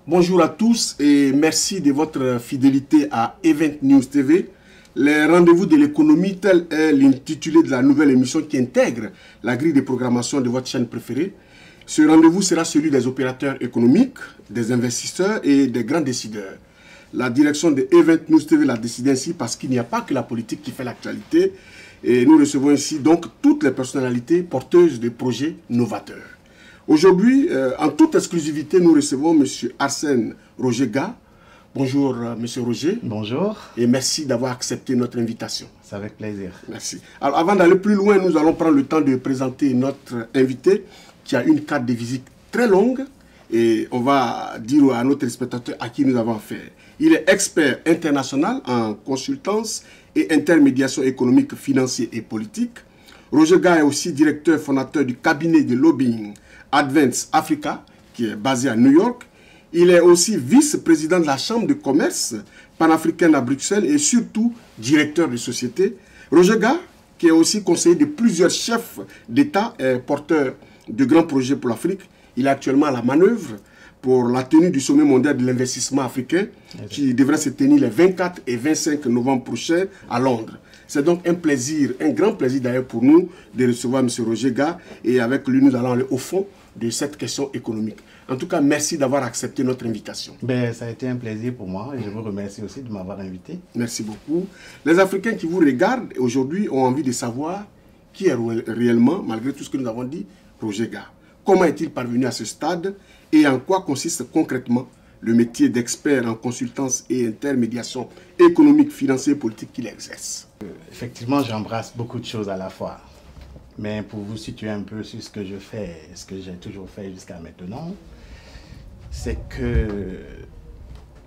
Bonjour à tous et merci de votre fidélité à Event News TV. Les rendez-vous de l'économie, tel est l'intitulé de la nouvelle émission qui intègre la grille de programmation de votre chaîne préférée. Ce rendez-vous sera celui des opérateurs économiques, des investisseurs et des grands décideurs. La direction de Event News TV l'a décidé ainsi parce qu'il n'y a pas que la politique qui fait l'actualité. Et nous recevons ici donc toutes les personnalités porteuses de projets novateurs. Aujourd'hui, en toute exclusivité, nous recevons M. Arsène Roger-Ga. Bonjour, M. Roger. Bonjour. Et merci d'avoir accepté notre invitation. C'est avec plaisir. Merci. Alors, avant d'aller plus loin, nous allons prendre le temps de présenter notre invité qui a une carte de visite très longue. Et on va dire à notre spectateur à qui nous avons affaire. Il est expert international en consultance et intermédiation économique, financière et politique. Roger-Ga est aussi directeur fondateur du cabinet de lobbying Advance Africa, qui est basé à New York. Il est aussi vice-président de la Chambre de commerce panafricaine à Bruxelles et surtout directeur de société. Roger-Ga, qui est aussi conseiller de plusieurs chefs d'État et porteur de grands projets pour l'Afrique. Il est actuellement à la manœuvre pour la tenue du sommet mondial de l'investissement africain qui devrait se tenir les 24 et 25 novembre prochains à Londres. C'est donc un plaisir, un grand plaisir d'ailleurs pour nous de recevoir M. Roger-Ga et avec lui nous allons aller au fond de cette question économique. En tout cas, merci d'avoir accepté notre invitation. Ça a été un plaisir pour moi et je vous remercie aussi de m'avoir invité. Merci beaucoup. Les Africains qui vous regardent aujourd'hui ont envie de savoir qui est réellement, malgré tout ce que nous avons dit, Roger-Ga. Comment est-il parvenu à ce stade et en quoi consiste concrètement le métier d'expert en consultance et intermédiation économique, financière et politique qu'il exerce? Effectivement, j'embrasse beaucoup de choses à la fois. Mais pour vous situer un peu sur ce que je fais, ce que j'ai toujours fait jusqu'à maintenant, c'est que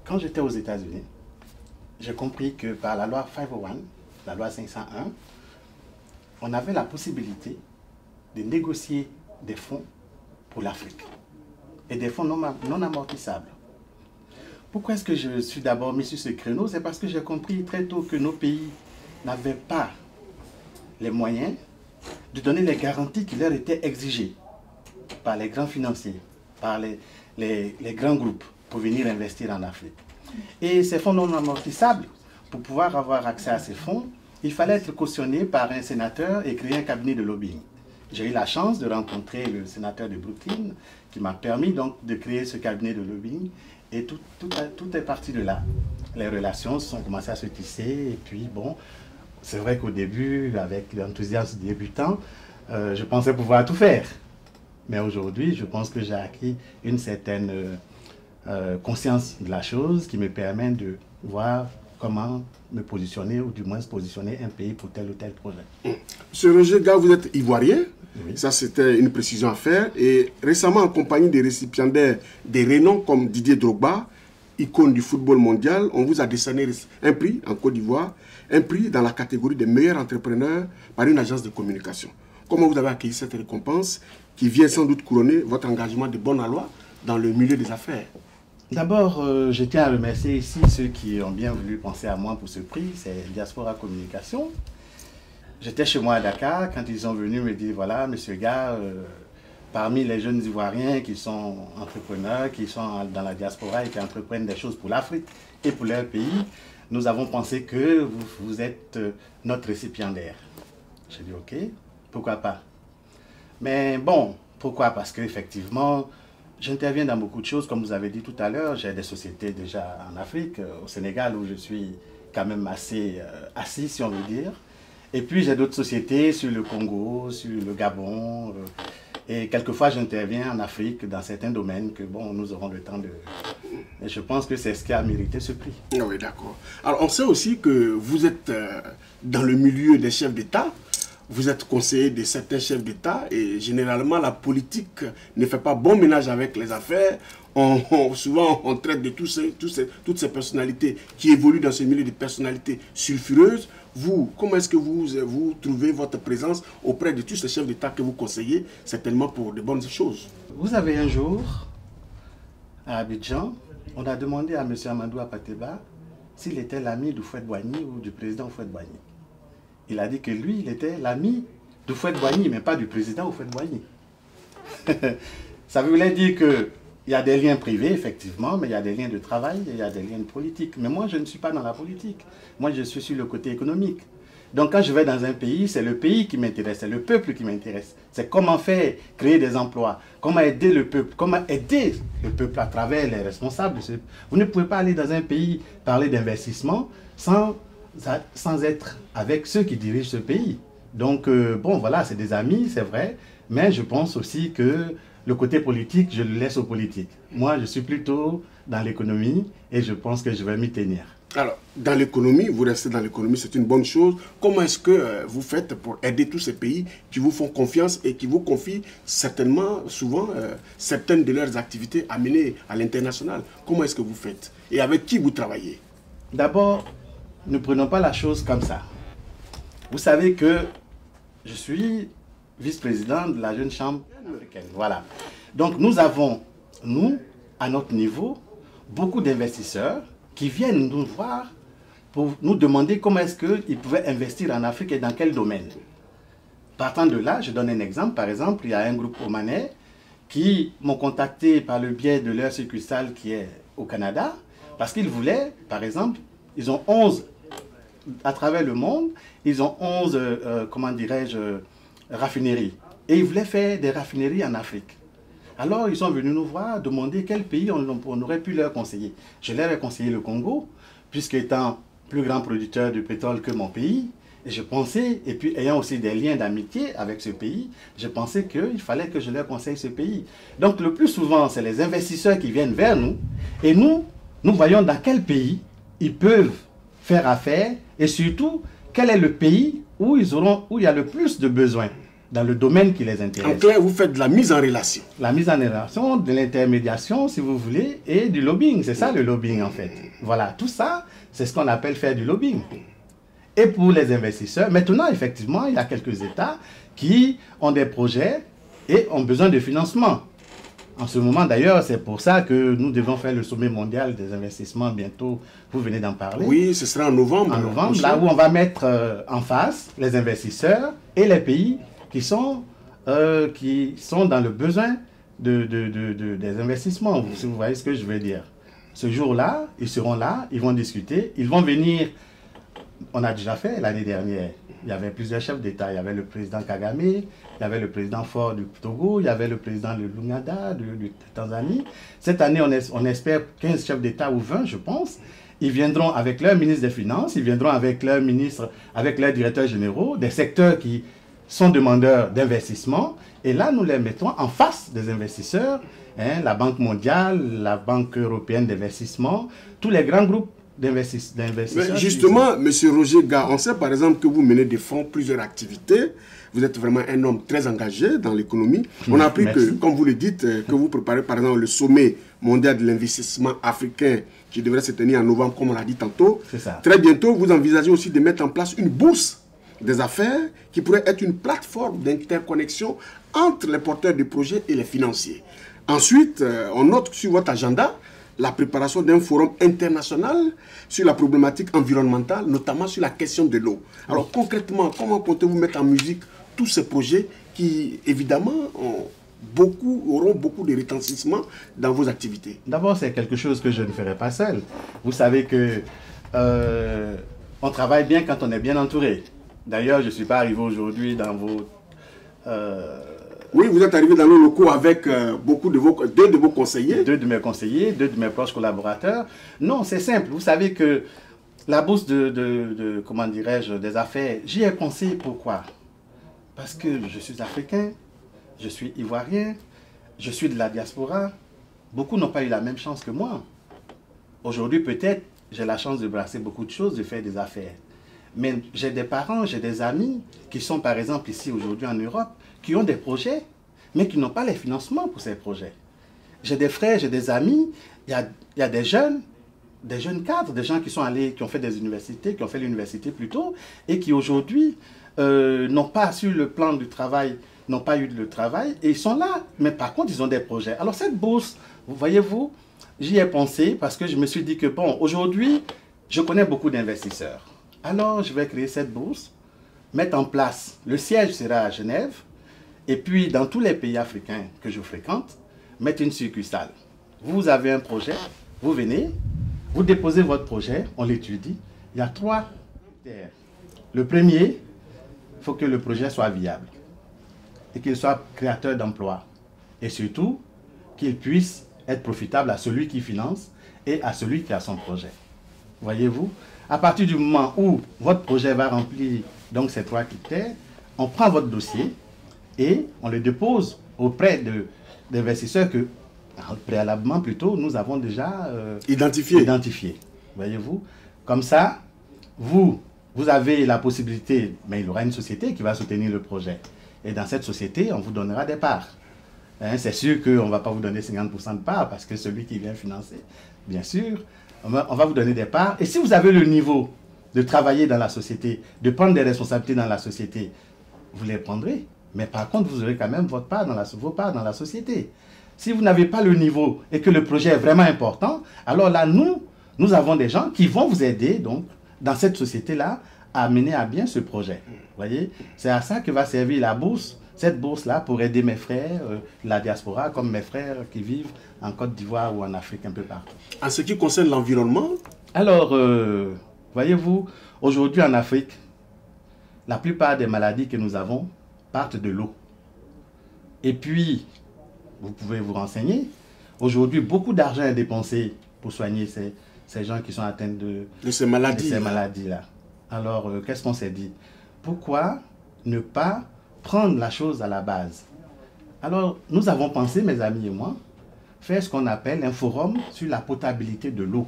quand j'étais aux États-Unis, j'ai compris que par la loi 501, la loi 501, on avait la possibilité de négocier des fonds pour l'Afrique et des fonds non amortissables. Pourquoi est-ce que je suis d'abord mis sur ce créneau? C'est parce que j'ai compris très tôt que nos pays n'avaient pas les moyens de donner les garanties qui leur étaient exigées par les grands financiers, par les grands groupes pour venir investir en Afrique. Et ces fonds non amortissables, pour pouvoir avoir accès à ces fonds, il fallait être cautionné par un sénateur et créer un cabinet de lobbying. J'ai eu la chance de rencontrer le sénateur de Brooklyn qui m'a permis donc de créer ce cabinet de lobbying et tout est parti de là. Les relations sont commencées à se tisser et puis bon, c'est vrai qu'au début, avec l'enthousiasme débutant, je pensais pouvoir tout faire. Mais aujourd'hui, je pense que j'ai acquis une certaine conscience de la chose qui me permet de voir comment me positionner, ou du moins positionner un pays pour tel ou tel projet. Monsieur Roger-Ga, vous êtes ivoirien. Oui. Ça, c'était une précision à faire. Et récemment, en compagnie des récipiendaires des renoms comme Didier Drogba, icône du football mondial, on vous a décerné un prix en Côte d'Ivoire, un prix dans la catégorie des meilleurs entrepreneurs par une agence de communication. Comment vous avez accueilli cette récompense qui vient sans doute couronner votre engagement de bonne loi dans le milieu des affaires? D'abord, je tiens à remercier ici ceux qui ont bien voulu penser à moi pour ce prix, c'est Diaspora Communication. J'étais chez moi à Dakar quand ils sont venus me dire, voilà, monsieur Ga, parmi les jeunes Ivoiriens qui sont entrepreneurs, qui sont dans la diaspora et qui entreprennent des choses pour l'Afrique et pour leur pays, nous avons pensé que vous êtes notre récipiendaire. J'ai dit, ok, pourquoi pas. Mais bon, pourquoi? Parce qu'effectivement, j'interviens dans beaucoup de choses, comme vous avez dit tout à l'heure. J'ai des sociétés déjà en Afrique, au Sénégal, où je suis quand même assez assis, si on veut dire. Et puis j'ai d'autres sociétés sur le Congo, sur le Gabon. Et quelquefois, j'interviens en Afrique dans certains domaines que, bon, nous aurons le temps de... Et je pense que c'est ce qui a mérité ce prix. Ah oui, d'accord. Alors, on sait aussi que vous êtes dans le milieu des chefs d'État. Vous êtes conseiller de certains chefs d'État et généralement la politique ne fait pas bon ménage avec les affaires. Souvent on traite de toutes ces personnalités qui évoluent dans ce milieu de personnalités sulfureuses. Vous, comment est-ce que vous trouvez votre présence auprès de tous ces chefs d'État que vous conseillez, certainement pour de bonnes choses? Vous avez un jour, à Abidjan, on a demandé à M. Amadou Apateba s'il était l'ami du Houphouët-Boigny ou du président Houphouët-Boigny. Il a dit que lui, il était l'ami d'Houphouët-Boigny, mais pas du président Houphouët-Boigny. Ça voulait dire que il y a des liens privés, effectivement, mais il y a des liens de travail et il y a des liens de politique. Mais moi, je ne suis pas dans la politique. Moi, je suis sur le côté économique. Donc, quand je vais dans un pays, c'est le pays qui m'intéresse, c'est le peuple qui m'intéresse. C'est comment faire créer des emplois, comment aider le peuple à travers les responsables. Vous ne pouvez pas aller dans un pays parler d'investissement sans être avec ceux qui dirigent ce pays. Donc, bon, voilà, c'est des amis, c'est vrai, mais je pense aussi que le côté politique, je le laisse aux politiques. Moi, je suis plutôt dans l'économie et je pense que je vais m'y tenir. Alors, dans l'économie, vous restez dans l'économie, c'est une bonne chose. Comment est-ce que vous faites pour aider tous ces pays qui vous font confiance et qui vous confient certainement, souvent, certaines de leurs activités à mener à l'international? Comment est-ce que vous faites? Et avec qui vous travaillez? D'abord, ne prenons pas la chose comme ça. Vous savez que je suis vice-président de la Jeune Chambre africaine. Voilà. Donc, nous avons, nous, à notre niveau, beaucoup d'investisseurs qui viennent nous voir pour nous demander comment est-ce qu'ils pouvaient investir en Afrique et dans quel domaine. Partant de là, je donne un exemple. Par exemple, il y a un groupe omanais qui m'ont contacté par le biais de leur succursale qui est au Canada parce qu'ils voulaient, par exemple, ils ont 11, à travers le monde, ils ont 11, comment dirais-je, raffineries. Et ils voulaient faire des raffineries en Afrique. Alors, ils sont venus nous voir, demander quel pays on aurait pu leur conseiller. Je leur ai conseillé le Congo, puisqu'étant plus grand producteur de pétrole que mon pays, et je pensais, et puis ayant aussi des liens d'amitié avec ce pays, je pensais qu'il fallait que je leur conseille ce pays. Donc, le plus souvent, c'est les investisseurs qui viennent vers nous, et nous voyons dans quel pays ils peuvent faire affaire, et surtout, quel est le pays où il y a le plus de besoins dans le domaine qui les intéresse. En clair, vous faites de la mise en relation. La mise en relation, de l'intermédiation, si vous voulez, et du lobbying. C'est ça le lobbying, en fait. Voilà, tout ça, c'est ce qu'on appelle faire du lobbying. Et pour les investisseurs, maintenant, effectivement, il y a quelques États qui ont des projets et ont besoin de financement. En ce moment, d'ailleurs, c'est pour ça que nous devons faire le sommet mondial des investissements bientôt. Vous venez d'en parler. Oui, ce sera en novembre. En novembre, là où on va mettre en face les investisseurs et les pays qui sont dans le besoin des investissements, si vous voyez ce que je veux dire. Ce jour-là, ils seront là, ils vont discuter, ils vont venir. On a déjà fait l'année dernière. Il y avait plusieurs chefs d'État. Il y avait le président Kagame, il y avait le président Faure du Togo, il y avait le président de Lungada de Tanzanie. Cette année, on espère 15 chefs d'État ou 20, je pense. Ils viendront avec leur ministre des Finances, ils viendront avec leur ministre, avec leurs directeurs généraux, des secteurs qui sont demandeurs d'investissement. Et là, nous les mettons en face des investisseurs, hein, la Banque mondiale, la Banque européenne d'investissement, tous les grands groupes d'investisseurs. Mais justement, M. Roger Ga, on sait par exemple que vous menez des fonds, plusieurs activités. Vous êtes vraiment un homme très engagé dans l'économie. On a appris que, comme vous le dites, que vous préparez par exemple le sommet mondial de l'investissement africain qui devrait se tenir en novembre, comme on l'a dit tantôt. C'est ça. Très bientôt, vous envisagez aussi de mettre en place une bourse des affaires qui pourrait être une plateforme d'interconnexion entre les porteurs de projets et les financiers. Ensuite, on note sur votre agenda la préparation d'un forum international sur la problématique environnementale, notamment sur la question de l'eau. Alors concrètement, comment comptez-vous mettre en musique tous ces projets qui, évidemment, auront beaucoup de retentissement dans vos activités? D'abord, c'est quelque chose que je ne ferai pas seul. Vous savez que on travaille bien quand on est bien entouré. D'ailleurs, je ne suis pas arrivé aujourd'hui dans vos... Oui, vous êtes arrivé dans nos locaux avec deux de vos conseillers. Deux de mes conseillers, deux de mes proches collaborateurs. Non, c'est simple. Vous savez que la bourse comment dirais-je, des affaires, j'y ai pensé. Pourquoi? Parce que je suis africain, je suis ivoirien, je suis de la diaspora. Beaucoup n'ont pas eu la même chance que moi. Aujourd'hui, peut-être, j'ai la chance de brasser beaucoup de choses, de faire des affaires. Mais j'ai des parents, j'ai des amis qui sont par exemple ici aujourd'hui en Europe, qui ont des projets, mais qui n'ont pas les financements pour ces projets. J'ai des frères, j'ai des amis, il y a des jeunes cadres, des gens qui sont allés, qui ont fait des universités, qui ont fait l'université plus tôt, et qui aujourd'hui n'ont pas su le plan du travail, n'ont pas eu le travail, et ils sont là, mais par contre ils ont des projets. Alors cette bourse, voyez-vous, j'y ai pensé parce que je me suis dit que bon, aujourd'hui, je connais beaucoup d'investisseurs. Alors, je vais créer cette bourse, mettre en place, le siège sera à Genève, et puis dans tous les pays africains que je fréquente, mettre une succursale. vous avez un projet, vous venez, vous déposez votre projet, on l'étudie. Il y a 3 critères. Le premier, il faut que le projet soit viable et qu'il soit créateur d'emplois. Et surtout, qu'il puisse être profitable à celui qui finance et à celui qui a son projet. Voyez-vous, à partir du moment où votre projet va remplir donc ces 3 critères, on prend votre dossier et on le dépose auprès d'investisseurs que, préalablement plutôt, nous avons déjà identifiés. Voyez-vous, comme ça, vous avez la possibilité, mais il y aura une société qui va soutenir le projet. Et dans cette société, on vous donnera des parts. Hein, c'est sûr qu'on ne va pas vous donner 50% de parts parce que celui qui vient financer, bien sûr, on va vous donner des parts. Et si vous avez le niveau de travailler dans la société, de prendre des responsabilités dans la société, vous les prendrez. Mais par contre, vous aurez quand même vos parts dans la société. Si vous n'avez pas le niveau et que le projet est vraiment important, alors là, nous avons des gens qui vont vous aider donc, dans cette société-là à mener à bien ce projet. Vous voyez, c'est à ça que va servir la bourse. Cette bourse-là pour aider mes frères, la diaspora, comme mes frères qui vivent en Côte d'Ivoire ou en Afrique, un peu partout. En ce qui concerne l'environnement? Alors, voyez-vous, aujourd'hui en Afrique, la plupart des maladies que nous avons partent de l'eau. Et puis, vous pouvez vous renseigner, aujourd'hui, beaucoup d'argent est dépensé pour soigner ces gens qui sont atteints de ces maladies-là. Alors, qu'est-ce qu'on s'est dit? Pourquoi ne pas prendre la chose à la base? Alors, nous avons pensé, mes amis et moi, faire ce qu'on appelle un forum sur la potabilité de l'eau.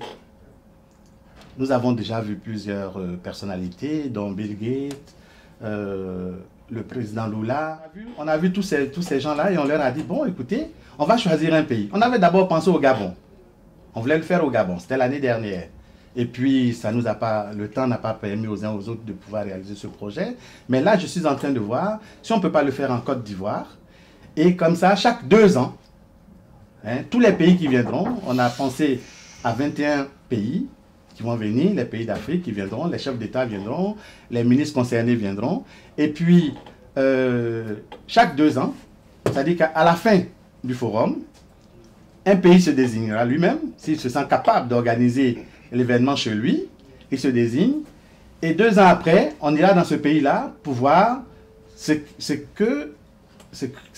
Nous avons déjà vu plusieurs personnalités, dont Bill Gates, le président Lula. On a vu tous ces gens-là et on leur a dit, bon, écoutez, on va choisir un pays. On avait d'abord pensé au Gabon. On voulait le faire au Gabon, c'était l'année dernière. Et puis, le temps n'a pas permis aux uns aux autres de pouvoir réaliser ce projet. Mais là, je suis en train de voir si on ne peut pas le faire en Côte d'Ivoire. Et comme ça, chaque 2 ans, hein, tous les pays qui viendront, on a pensé à 21 pays qui vont venir, les pays d'Afrique qui viendront, les chefs d'État viendront, les ministres concernés viendront. Et puis, chaque 2 ans, c'est-à-dire qu'à la fin du forum, un pays se désignera lui-même, s'il se sent capable d'organiser l'événement chez lui, il se désigne, et 2 ans après, on ira dans ce pays-là pour voir ce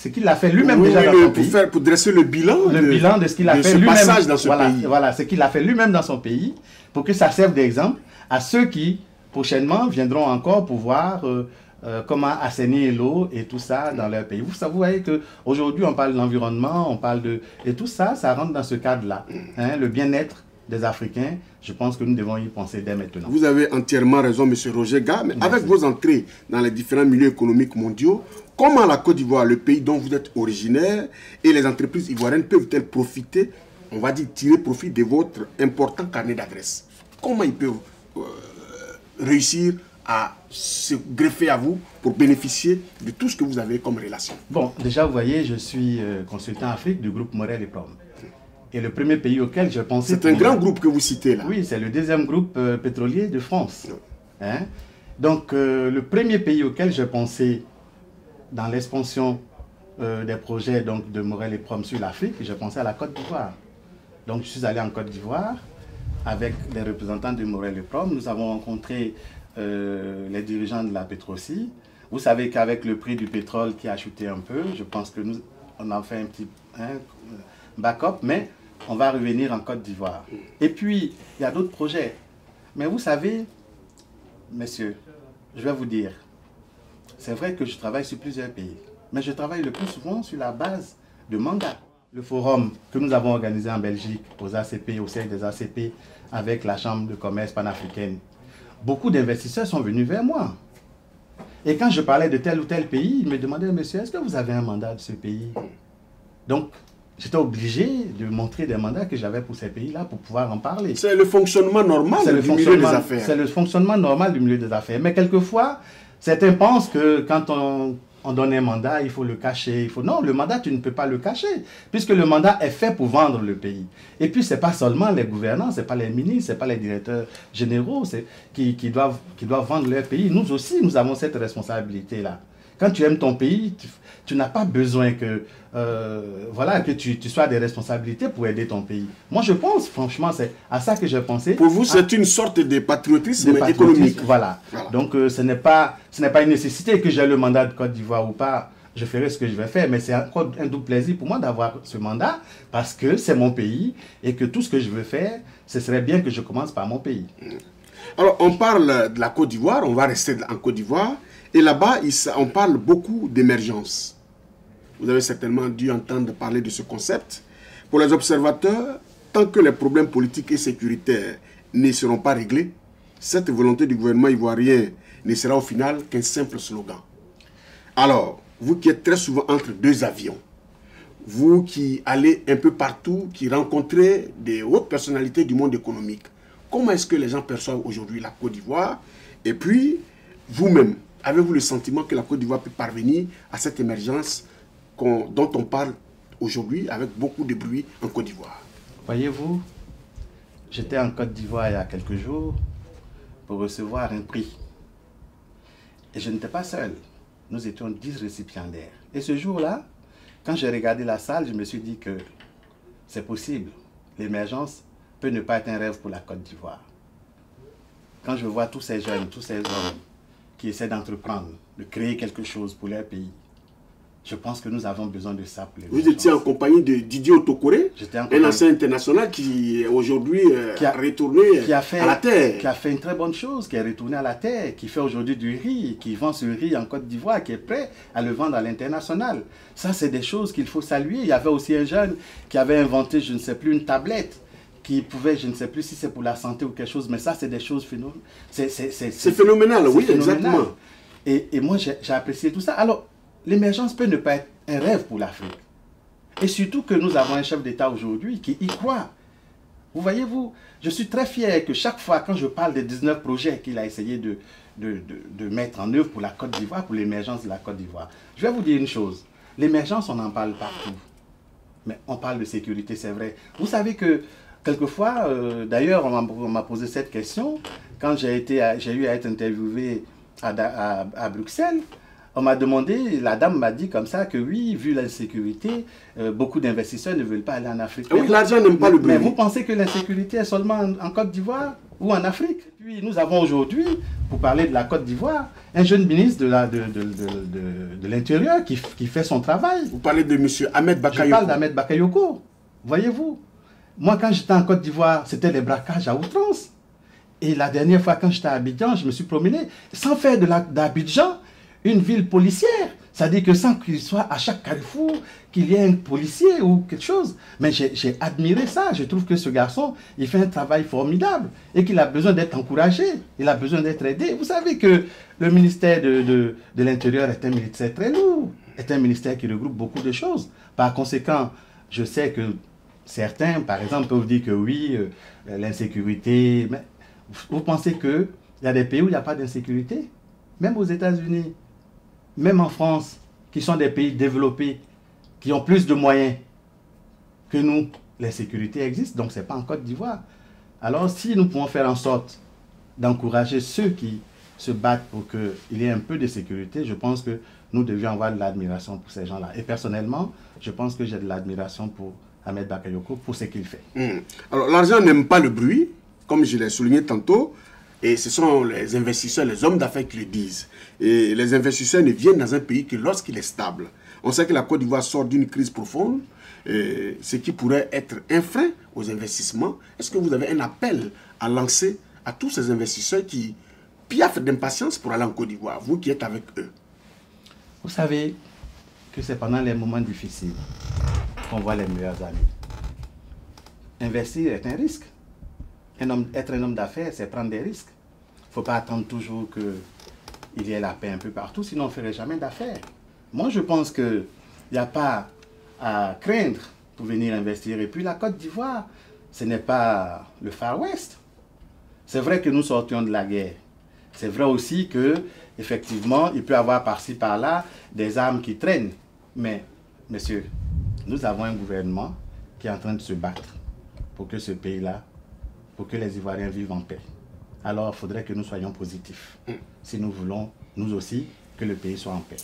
qu'il a fait lui-même déjà dans son pays. Pour dresser le bilan de ce qu'il a fait lui-même dans ce pays. Voilà, ce qu'il a fait lui-même dans son pays, pour que ça serve d'exemple à ceux qui, prochainement, viendront encore pour voir comment assainir l'eau et tout ça dans leur pays. Vous voyez qu'aujourd'hui, on parle de l'environnement, on parle de... Et tout ça, ça rentre dans ce cadre-là. Hein, le bien-être des Africains, je pense que nous devons y penser dès maintenant. Vous avez entièrement raison, M. Roger Ga, mais avec vos entrées dans les différents milieux économiques mondiaux, comment la Côte d'Ivoire, le pays dont vous êtes originaire, et les entreprises ivoiriennes peuvent-elles profiter, on va dire tirer profit de votre important carnet d'adresses? Comment ils peuvent réussir à se greffer à vous pour bénéficier de tout ce que vous avez comme relation? Bon, déjà, vous voyez, je suis consultant Afrique du groupe Morel et Prom. Et le premier pays auquel je pensais... C'est un grand groupe que vous citez là. Oui, c'est le 2e groupe pétrolier de France. Hein? Donc, le premier pays auquel je pensais dans l'expansion des projets donc, de Morel et Prom sur l'Afrique, je pensais à la Côte d'Ivoire. Donc, je suis allé en Côte d'Ivoire avec les représentants de Morel et Prom. Nous avons rencontré les dirigeants de la Petroci. Vous savez qu'avec le prix du pétrole qui a chuté un peu, je pense que on a fait un petit backup, mais on va revenir en Côte d'Ivoire. Et puis, il y a d'autres projets. Mais vous savez, messieurs, je vais vous dire, c'est vrai que je travaille sur plusieurs pays, mais je travaille le plus souvent sur la base de mandats. Le forum que nous avons organisé en Belgique, aux ACP, au siège des ACP, avec la Chambre de commerce panafricaine, beaucoup d'investisseurs sont venus vers moi. Et quand je parlais de tel ou tel pays, ils me demandaient, monsieur, est-ce que vous avez un mandat de ce pays? Donc, j'étais obligé de montrer des mandats que j'avais pour ces pays-là pour pouvoir en parler. C'est le fonctionnement normal du milieu des affaires. C'est le fonctionnement normal du milieu des affaires. Mais quelquefois, certains pensent que quand on donne un mandat, il faut le cacher. Non, le mandat, tu ne peux pas le cacher, puisque le mandat est fait pour vendre le pays. Et puis, ce n'est pas seulement les gouvernants, ce n'est pas les ministres, ce n'est pas les directeurs généraux qui doivent vendre leur pays. Nous aussi, nous avons cette responsabilité-là. Quand tu aimes ton pays, tu n'as pas besoin que, voilà, que tu sois des responsabilités pour aider ton pays. Moi, je pense, franchement, c'est à ça que j'ai pensé. Pour vous, c'est une sorte de patriotisme économique. Voilà. Donc, ce n'est pas une nécessité que j'ai le mandat de Côte d'Ivoire ou pas. Je ferai ce que je vais faire, mais c'est encore un double plaisir pour moi d'avoir ce mandat parce que c'est mon pays et que tout ce que je veux faire, ce serait bien que je commence par mon pays. Alors, on parle de la Côte d'Ivoire, on va rester en Côte d'Ivoire, et là-bas, on parle beaucoup d'émergence. Vous avez certainement dû entendre parler de ce concept. Pour les observateurs, tant que les problèmes politiques et sécuritaires ne seront pas réglés, cette volonté du gouvernement ivoirien ne sera au final qu'un simple slogan. Alors, vous qui êtes très souvent entre deux avions, vous qui allez un peu partout, qui rencontrez des hautes personnalités du monde économique, comment est-ce que les gens perçoivent aujourd'hui la Côte d'Ivoire? Et puis, vous-même, avez-vous le sentiment que la Côte d'Ivoire peut parvenir à cette émergence dont on parle aujourd'hui avec beaucoup de bruit en Côte d'Ivoire? Voyez-vous, j'étais en Côte d'Ivoire il y a quelques jours pour recevoir un prix. Et je n'étais pas seul. Nous étions 10 récipiendaires. Et ce jour-là, quand j'ai regardé la salle, je me suis dit que c'est possible. L'émergence peut ne pas être un rêve pour la Côte d'Ivoire. Quand je vois tous ces jeunes, tous ces hommes qui essaient d'entreprendre, de créer quelque chose pour leur pays, je pense que nous avons besoin de ça pour l'émergence. Vous étiez en compagnie de Didier Otokoré, un ancien international qui aujourd'hui a retourné à la terre. Qui a fait une très bonne chose, qui est retourné à la terre, qui fait aujourd'hui du riz, qui vend ce riz en Côte d'Ivoire, qui est prêt à le vendre à l'international. Ça, c'est des choses qu'il faut saluer. Il y avait aussi un jeune qui avait inventé, je ne sais plus, une tablette qui pouvait, je ne sais plus si c'est pour la santé ou quelque chose, mais ça, c'est des choses phénoménales. C'est phénoménal, oui, phénoménal. exactement. Et moi, j'ai apprécié tout ça. Alors, l'émergence peut ne pas être un rêve pour l'Afrique. Et surtout que nous avons un chef d'État aujourd'hui qui y croit. Vous voyez-vous, je suis très fier que chaque fois, quand je parle des 19 projets qu'il a essayé de mettre en œuvre pour la Côte d'Ivoire, pour l'émergence de la Côte d'Ivoire, je vais vous dire une chose. L'émergence, on en parle partout. Mais on parle de sécurité, c'est vrai. Vous savez que, quelquefois, d'ailleurs, on m'a posé cette question, quand j'ai eu à être interviewé à Bruxelles. On m'a demandé, la dame m'a dit comme ça que oui, vu l'insécurité, beaucoup d'investisseurs ne veulent pas aller en Afrique. Oui, l'argent n'aime pas le bruit. Mais vous pensez que l'insécurité est seulement en Côte d'Ivoire ou en Afrique? Puis nous avons aujourd'hui, pour parler de la Côte d'Ivoire, un jeune ministre de l'Intérieur qui fait son travail. Vous parlez de M. Ahmed Bakayoko. Je parle d'Ahmed Bakayoko. Voyez-vous, moi quand j'étais en Côte d'Ivoire, c'était les braquages à outrance. Et la dernière fois quand j'étais à Abidjan, je me suis promené sans faire d'Abidjan une ville policière. C'est-à-dire que sans qu'il soit à chaque carrefour, qu'il y ait un policier ou quelque chose. Mais j'ai admiré ça. Je trouve que ce garçon, il fait un travail formidable et qu'il a besoin d'être encouragé. Il a besoin d'être aidé. Vous savez que le ministère de l'Intérieur est un ministère très lourd. Est un ministère qui regroupe beaucoup de choses. Par conséquent, je sais que certains, par exemple, peuvent dire que oui, l'insécurité. Mais vous pensez qu'il y a des pays où il n'y a pas d'insécurité? Même aux États-Unis, même en France, qui sont des pays développés, qui ont plus de moyens que nous, l'insécurité existe, donc ce n'est pas en Côte d'Ivoire. Alors si nous pouvons faire en sorte d'encourager ceux qui se battent pour qu'il y ait un peu de sécurité, je pense que nous devions avoir de l'admiration pour ces gens-là. Et personnellement, je pense que j'ai de l'admiration pour Ahmed Bakayoko, pour ce qu'il fait. Alors l'argent n'aime pas le bruit, comme je l'ai souligné tantôt. Et ce sont les investisseurs, les hommes d'affaires qui le disent. Et les investisseurs ne viennent dans un pays que lorsqu'il est stable. On sait que la Côte d'Ivoire sort d'une crise profonde, ce qui pourrait être un frein aux investissements. Est-ce que vous avez un appel à lancer à tous ces investisseurs qui piaffent d'impatience pour aller en Côte d'Ivoire, vous qui êtes avec eux? Vous savez que c'est pendant les moments difficiles qu'on voit les meilleurs amis. Investir est un risque. Être un homme d'affaires, c'est prendre des risques. Il ne faut pas attendre toujours qu'il y ait la paix un peu partout, sinon on ne ferait jamais d'affaires. Moi, je pense qu'il n'y a pas à craindre pour venir investir. Et puis la Côte d'Ivoire, ce n'est pas le Far West. C'est vrai que nous sortions de la guerre. C'est vrai aussi qu'effectivement, il peut y avoir par-ci, par-là des armes qui traînent. Mais, messieurs, nous avons un gouvernement qui est en train de se battre pour que ce pays-là, pour que les Ivoiriens vivent en paix. Alors, il faudrait que nous soyons positifs. Si nous voulons, nous aussi, que le pays soit en paix.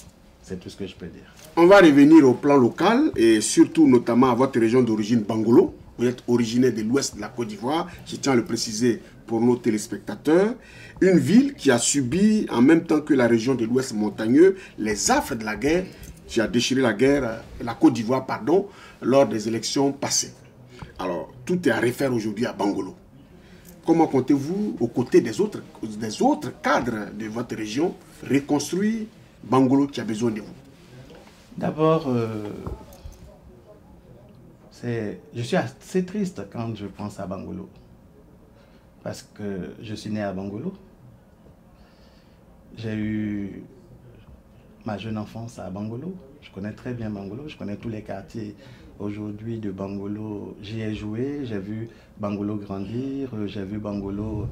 C'est tout ce que je peux dire. On va revenir au plan local et surtout notamment à votre région d'origine Bangolo. Vous êtes originaire de l'ouest de la Côte d'Ivoire, je tiens à le préciser pour nos téléspectateurs. Une ville qui a subi en même temps que la région de l'ouest montagneux les affres de la guerre qui a déchiré la Côte d'Ivoire, pardon, lors des élections passées. Alors, tout est à refaire aujourd'hui à Bangolo. Comment comptez-vous, aux côtés des autres cadres de votre région, reconstruire Bangolo qui a besoin de vous? D'abord, je suis assez triste quand je pense à Bangolo. Parce que je suis né à Bangolo. J'ai eu ma jeune enfance à Bangolo. Je connais très bien Bangolo. Je connais tous les quartiers aujourd'hui de Bangolo. J'y ai joué. J'ai vu Bangolo grandir. J'ai vu Bangolo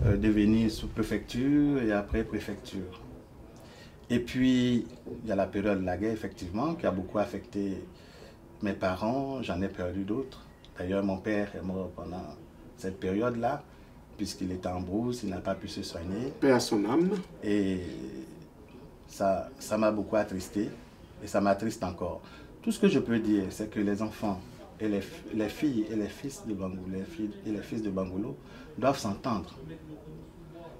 devenir sous-préfecture et après préfecture. Et puis, il y a la période de la guerre, effectivement, qui a beaucoup affecté mes parents. J'en ai perdu d'autres. D'ailleurs, mon père est mort pendant cette période-là, puisqu'il était en brousse, il n'a pas pu se soigner. Paix à son âme. Et ça m'a beaucoup attristé, et ça m'attriste encore. Tout ce que je peux dire, c'est que les enfants, et les filles et les fils de Bangolo, les fils de Bangolo doivent s'entendre.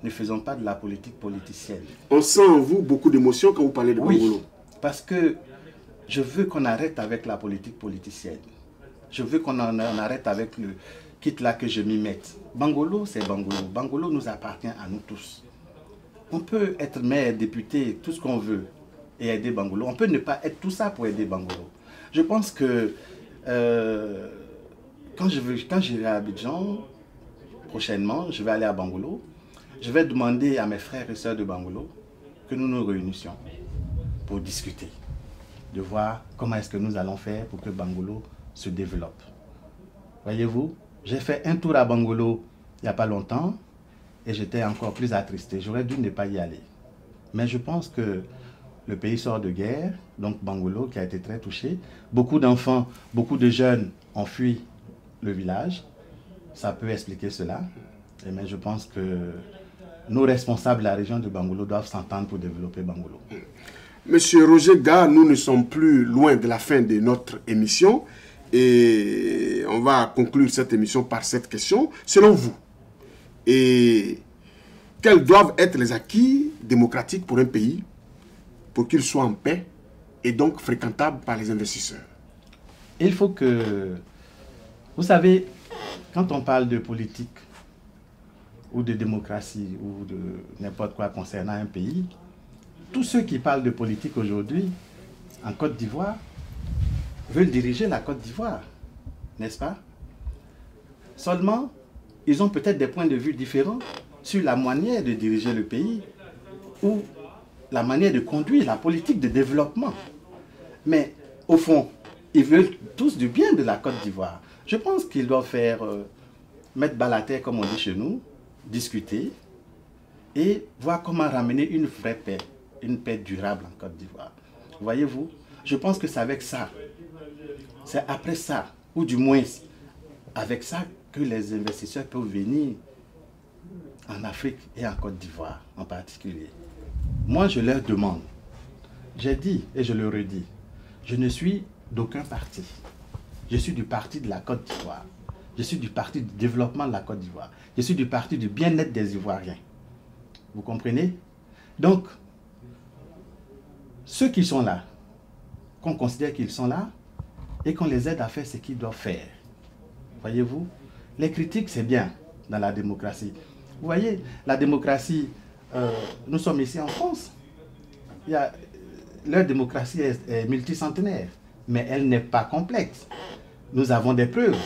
Ne faisons pas de la politique politicienne. On sent en vous beaucoup d'émotions quand vous parlez de Bangolo. Oui, parce que je veux qu'on arrête avec la politique politicienne. Je veux qu'on en arrête avec le quitte là que je m'y mette. Bangolo, c'est Bangolo. Bangolo nous appartient à nous tous. On peut être maire, député, tout ce qu'on veut et aider Bangolo. On peut ne pas être tout ça pour aider Bangolo. Je pense que quand j'irai à Abidjan, prochainement, je vais aller à Bangolo. Je vais demander à mes frères et sœurs de Bangolo que nous nous réunissions pour discuter, de voir comment est-ce que nous allons faire pour que Bangolo se développe. Voyez-vous, j'ai fait un tour à Bangolo il n'y a pas longtemps et j'étais encore plus attristé. J'aurais dû ne pas y aller. Mais je pense que le pays sort de guerre, donc Bangolo qui a été très touché. Beaucoup d'enfants, beaucoup de jeunes ont fui le village. Ça peut expliquer cela. Mais je pense que nos responsables de la région de Bangolo doivent s'entendre pour développer Bangolo. Monsieur Roger Ga, nous ne sommes plus loin de la fin de notre émission et on va conclure cette émission par cette question. Selon vous, quels doivent être les acquis démocratiques pour un pays pour qu'il soit en paix et donc fréquentable par les investisseurs? Il faut que... Vous savez, quand on parle de politique, ou de démocratie, ou de n'importe quoi concernant un pays, tous ceux qui parlent de politique aujourd'hui, en Côte d'Ivoire, veulent diriger la Côte d'Ivoire, n'est-ce pas? Seulement, ils ont peut-être des points de vue différents sur la manière de diriger le pays, ou la manière de conduire la politique de développement. Mais, au fond, ils veulent tous du bien de la Côte d'Ivoire. Je pense qu'ils doivent faire, mettre bas la terre, comme on dit chez nous, discuter et voir comment ramener une vraie paix, une paix durable en Côte d'Ivoire. Voyez-vous, je pense que c'est avec ça, c'est après ça, ou du moins avec ça que les investisseurs peuvent venir en Afrique et en Côte d'Ivoire en particulier. Moi, je leur demande, j'ai dit et je le redis, je ne suis d'aucun parti. Je suis du parti de la Côte d'Ivoire. Je suis du parti du développement de la Côte d'Ivoire. Je suis du parti du bien-être des Ivoiriens. Vous comprenez? Donc, ceux qui sont là, qu'on considère qu'ils sont là, et qu'on les aide à faire ce qu'ils doivent faire. Voyez-vous? Les critiques, c'est bien dans la démocratie. Vous voyez, la démocratie, nous sommes ici en France. Leur démocratie est multicentenaire, mais elle n'est pas complexe. Nous avons des preuves.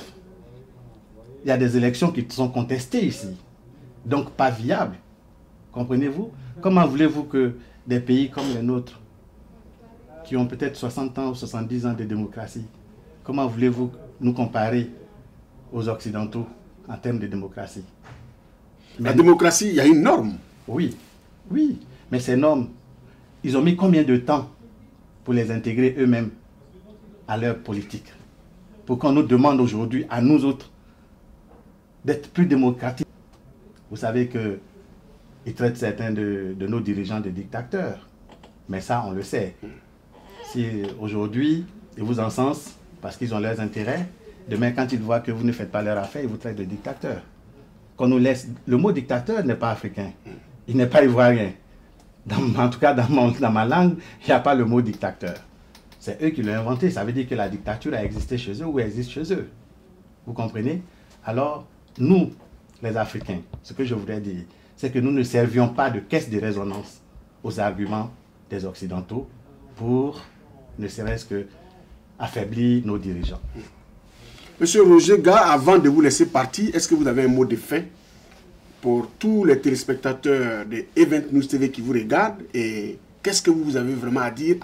Il y a des élections qui sont contestées ici, donc pas viables. Comprenez-vous? Comment voulez-vous que des pays comme les nôtres, qui ont peut-être 60 ans ou 70 ans de démocratie, comment voulez-vous nous comparer aux Occidentaux en termes de démocratie? La démocratie, il y a une norme. Oui, oui, mais ces normes, ils ont mis combien de temps pour les intégrer eux-mêmes à leur politique? Pour qu'on nous demande aujourd'hui, à nous autres, d'être plus démocratiques. Vous savez qu'ils traitent certains de nos dirigeants de dictateurs. Mais ça, on le sait. Si aujourd'hui, ils vous encensent parce qu'ils ont leurs intérêts, demain, quand ils voient que vous ne faites pas leur affaire, ils vous traitent de dictateur. Qu'on nous laisse... Le mot dictateur n'est pas africain. Il n'est pas ivoirien. En tout cas, dans ma langue, il n'y a pas le mot dictateur. C'est eux qui l'ont inventé. Ça veut dire que la dictature a existé chez eux ou existe chez eux. Vous comprenez? Alors, nous, les Africains, ce que je voudrais dire, c'est que nous ne servions pas de caisse de résonance aux arguments des Occidentaux pour ne serait-ce que affaiblir nos dirigeants. Monsieur Roger Ga, avant de vous laisser partir, est-ce que vous avez un mot de fin pour tous les téléspectateurs de Event News TV qui vous regardent, et qu'est-ce que vous avez vraiment à dire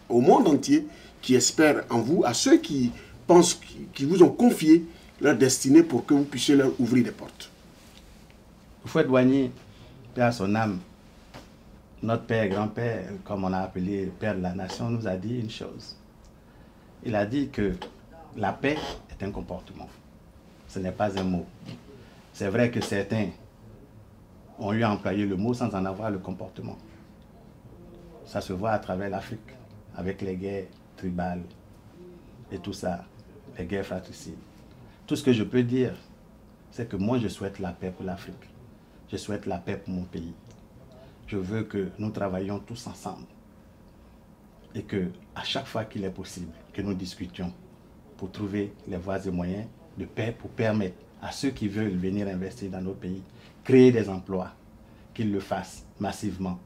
au monde entier qui espère en vous, à ceux qui pensent, qui vous ont confié leur destinée pour que vous puissiez leur ouvrir des portes? Houphouët-Boigny, paix à son âme, notre père, grand-père, comme on a appelé père de la nation, nous a dit une chose. Il a dit que la paix est un comportement. Ce n'est pas un mot. C'est vrai que certains ont eu à employer le mot sans en avoir le comportement. Ça se voit à travers l'Afrique, avec les guerres tribales et tout ça, les guerres fratricides. Tout ce que je peux dire, c'est que moi je souhaite la paix pour l'Afrique. Je souhaite la paix pour mon pays. Je veux que nous travaillions tous ensemble. Et que, à chaque fois qu'il est possible, que nous discutions pour trouver les voies et moyens de paix pour permettre à ceux qui veulent venir investir dans notre pays, créer des emplois, qu'ils le fassent massivement,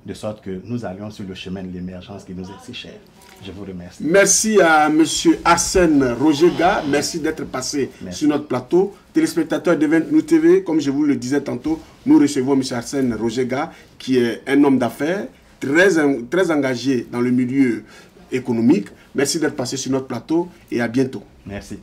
de sorte que nous allions sur le chemin de l'émergence qui nous est si cher. Je vous remercie. Merci à M. Arsène Roger Ga. Merci d'être passé sur notre plateau. Téléspectateurs d'Event News TV, comme je vous le disais tantôt, nous recevons M. Arsène Roger Ga, qui est un homme d'affaires très engagé dans le milieu économique. Merci d'être passé sur notre plateau et à bientôt. Merci.